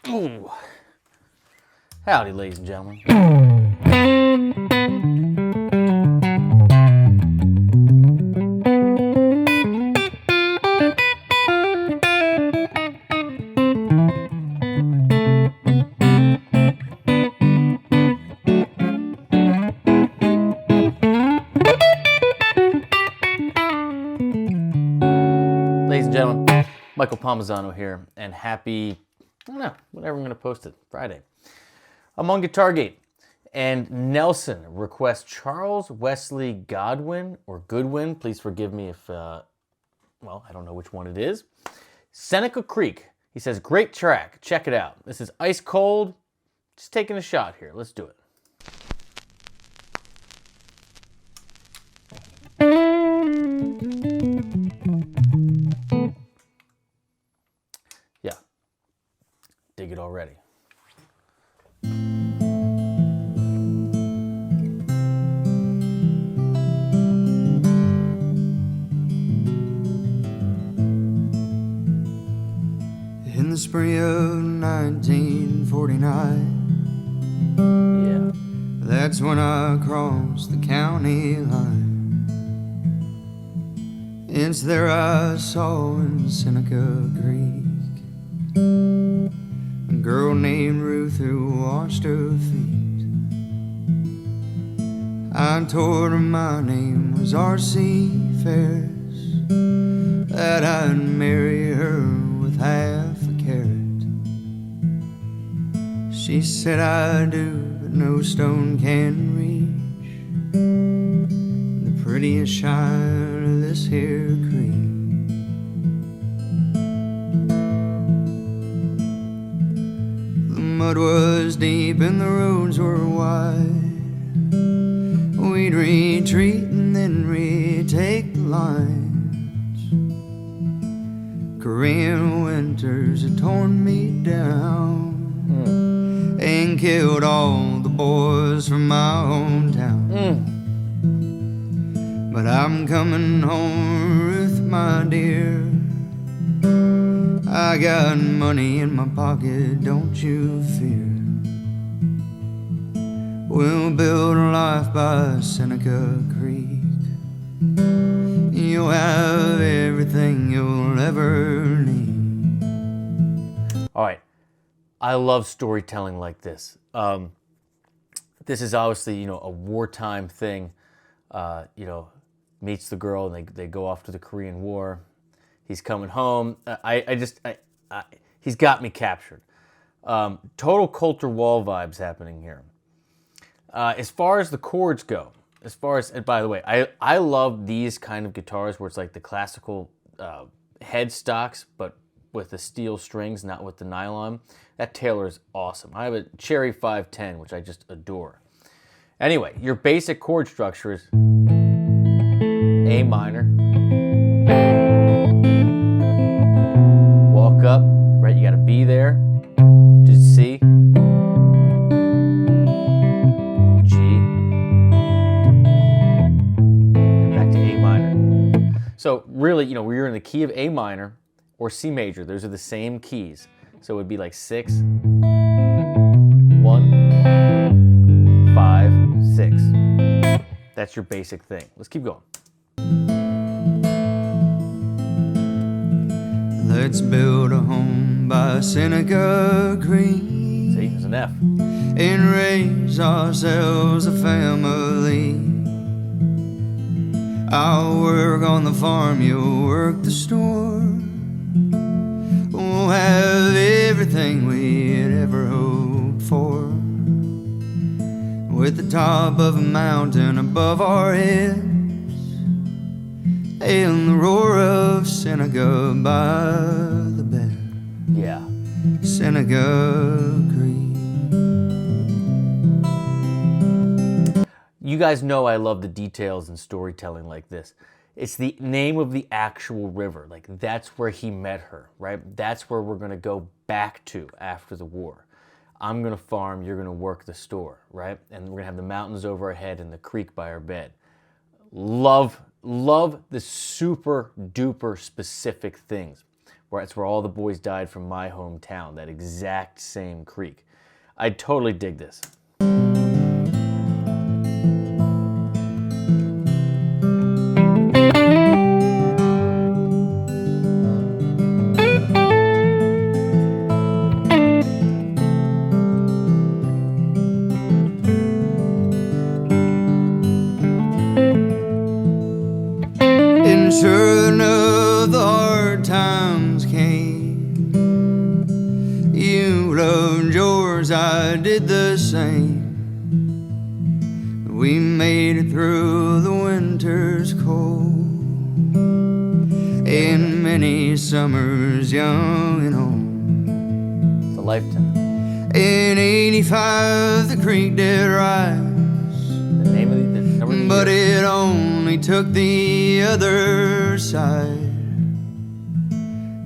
Ooh. Howdy, ladies and gentlemen. Ladies and gentlemen, Michael Palmisano here, and happy, I don't know, whenever I'm going to post it, Friday. I'm on Guitargate, and Nelson requests Charles Wesley Godwin, or Goodwin, please forgive me if, well, I don't know which one it is. Seneca Creek, he says, great track, check it out. This is ice cold, just taking a shot here, let's do it. Yeah, dig it already. In the spring of 1949, Yeah. that's when I crossed the county line. It's there I saw in Seneca Creek a girl named Ruth who washed her feet. I told her my name was R.C. Ferris, that I'd marry her with half a carrot. She said I do, but no stone can reach the prettiest shine of this here creek. The mud was deep and the roads were wide. We'd retreat and then retake the lines. Korean winters had torn me down and killed all the boys from my hometown. But I'm coming home, Ruth, my dear. I got money in my pocket, don't you fear. We'll build a life by Seneca Creek. You'll have everything you'll ever need. All right, I love storytelling like this. This is obviously, a wartime thing. Meets the girl and they go off to the Korean War. He's coming home. He's got me captured. Total Coulter Wall vibes happening here. As far as the chords go, and by the way, I love these kind of guitars where it's like the classical headstocks, but with the steel strings, not with the nylon. That Taylor is awesome. I have a Cherry 510, which I just adore. Anyway, your basic chord structure is A minor, walk up, right? You got a B there, to C, G, and back to A minor. So really, where you're in the key of A minor or C major, those are the same keys. So it would be like 6, 1, 5, 6. That's your basic thing. Let's keep going. Let's build a home by Seneca Creek. See, there's an F. And raise ourselves a family. I'll work on the farm, you'll work the store. We'll have everything we'd ever hoped for. With the top of a mountain above our heads, and the roar of Seneca by the bed. Yeah. Seneca Creek. You guys know I love the details in storytelling like this. It's the name of the actual river. Like, that's where he met her, right? That's where we're going to go back to after the war. I'm going to farm, you're going to work the store, right? And we're going to have the mountains over our head and the creek by our bed. Love the super duper specific things. where it's where all the boys died from my hometown, that exact same creek. I totally dig this. And sure enough, the hard times came. You loved yours, I did the same. We made it through the winter's cold, and many summers young and old. It's a lifetime. In 85, the creek did rise, The name of the number of the but year. it only took the other side.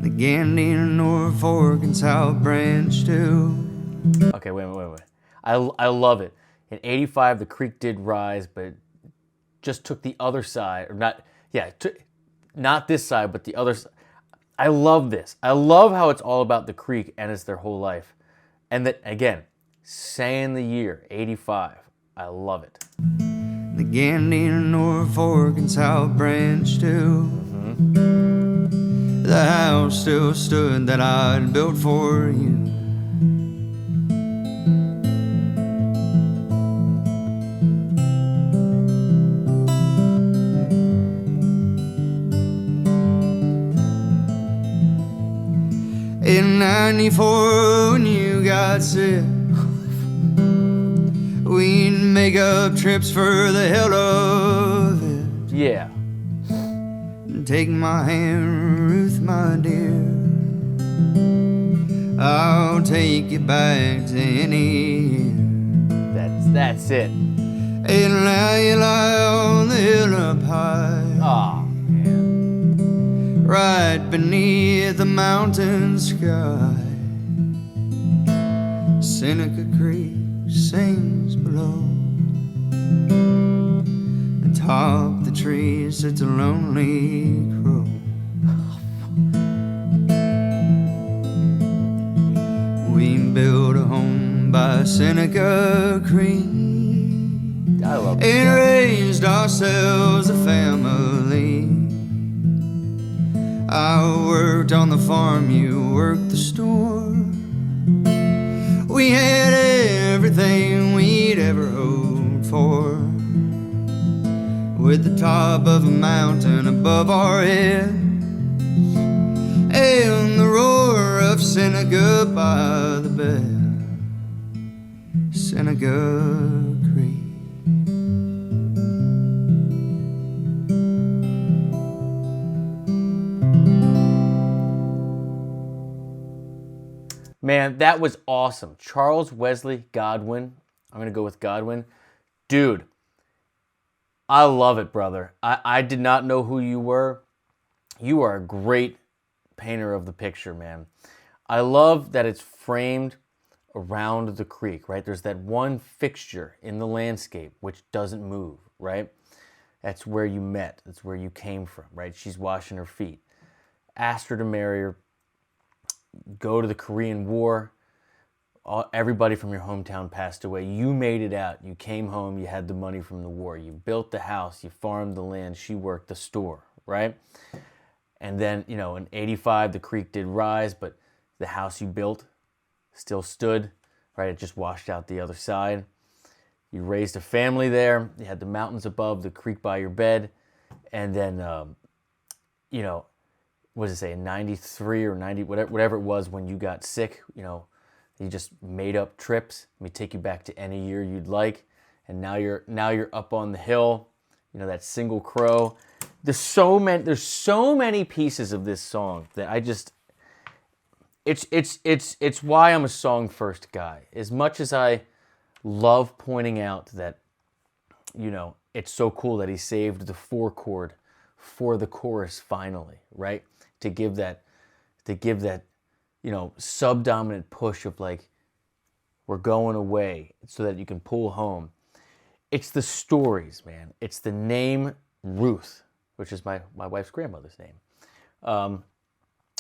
The Gandy, North Fork, and South Branch too. Okay, wait. I love it. In 85, the creek did rise, but it just took the other side, or not, yeah, not this side, but the other side. I love this. I love how it's all about the creek and it's their whole life. And that, again, saying the year, 85. I love it. The Gandy, North Fork, and South Branch too. The house still stood that I'd built for you. In 94 when you got sick, we'd make up trips for the hell of it. Yeah. Take my hand, Ruth, my dear, I'll take you back to any year. That's it. And now you lie on the hill up high, Oh, man. right beneath the mountain sky. Seneca Creek sings below. Atop the tree sits a lonely crow. We built a home by Seneca Creek I love it. and raised ourselves a family. I worked on the farm, you worked the store. We had everything we'd ever hoped for, with the top of a mountain above our heads and the roar of Seneca by the bed. Seneca Creek. Man, that was awesome. Charles Wesley Godwin. I'm going to go with Godwin. Dude, I love it, brother. I did not know who you were. You are a great painter of the picture, man. I love that it's framed around the creek, right? There's that one fixture in the landscape which doesn't move, right? That's where you met. That's where you came from, right? She's washing her feet. Asked her to marry her. Go to the Korean War. Everybody from your hometown passed away. You made it out. You came home. You had the money from the war. You built the house. You farmed the land. She worked the store, right? And then, you know, in 85, the creek did rise, but the house you built still stood, right? It just washed out the other side. You raised a family there. You had the mountains above, the creek by your bed. And then, you know, what does it say, in 93 or 90, whatever it was when you got sick, you know, you just made up trips. Let me take you back to any year you'd like. And now you're up on the hill, you know, that single crow. There's so many pieces of this song that I just, it's why I'm a song first guy. As much as I love pointing out that, you know, it's so cool that he saved the 4 chord for the chorus finally, right? To give that, you know, subdominant push of like, we're going away so that you can pull home. It's the stories, man. It's the name Ruth, which is my wife's grandmother's name.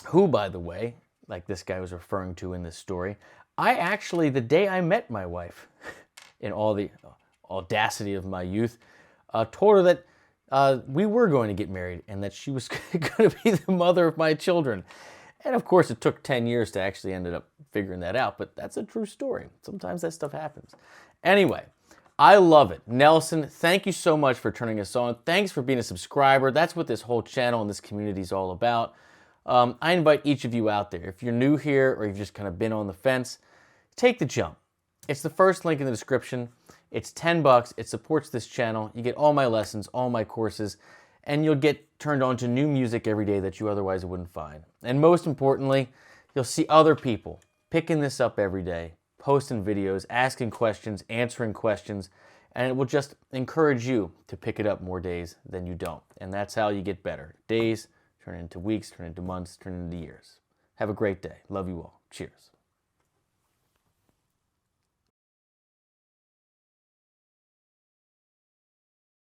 who, by the way, like this guy was referring to in this story, I actually, the day I met my wife, in all the audacity of my youth, told her that we were going to get married and that she was going to be the mother of my children. And of course, it took 10 years to actually end up figuring that out, but that's a true story. Sometimes that stuff happens. Anyway, I love it. Nelson, thank you so much for turning us on. Thanks for being a subscriber. That's what this whole channel and this community is all about. I invite each of you out there. If you're new here or you've just kind of been on the fence, take the jump. It's the first link in the description. It's $10. It supports this channel. You get all my lessons, all my courses, and you'll get turned on to new music every day that you otherwise wouldn't find. And most importantly, you'll see other people picking this up every day, posting videos, asking questions, answering questions, and it will just encourage you to pick it up more days than you don't. And that's how you get better. Days turn into weeks, turn into months, turn into years. Have a great day. Love you all. Cheers.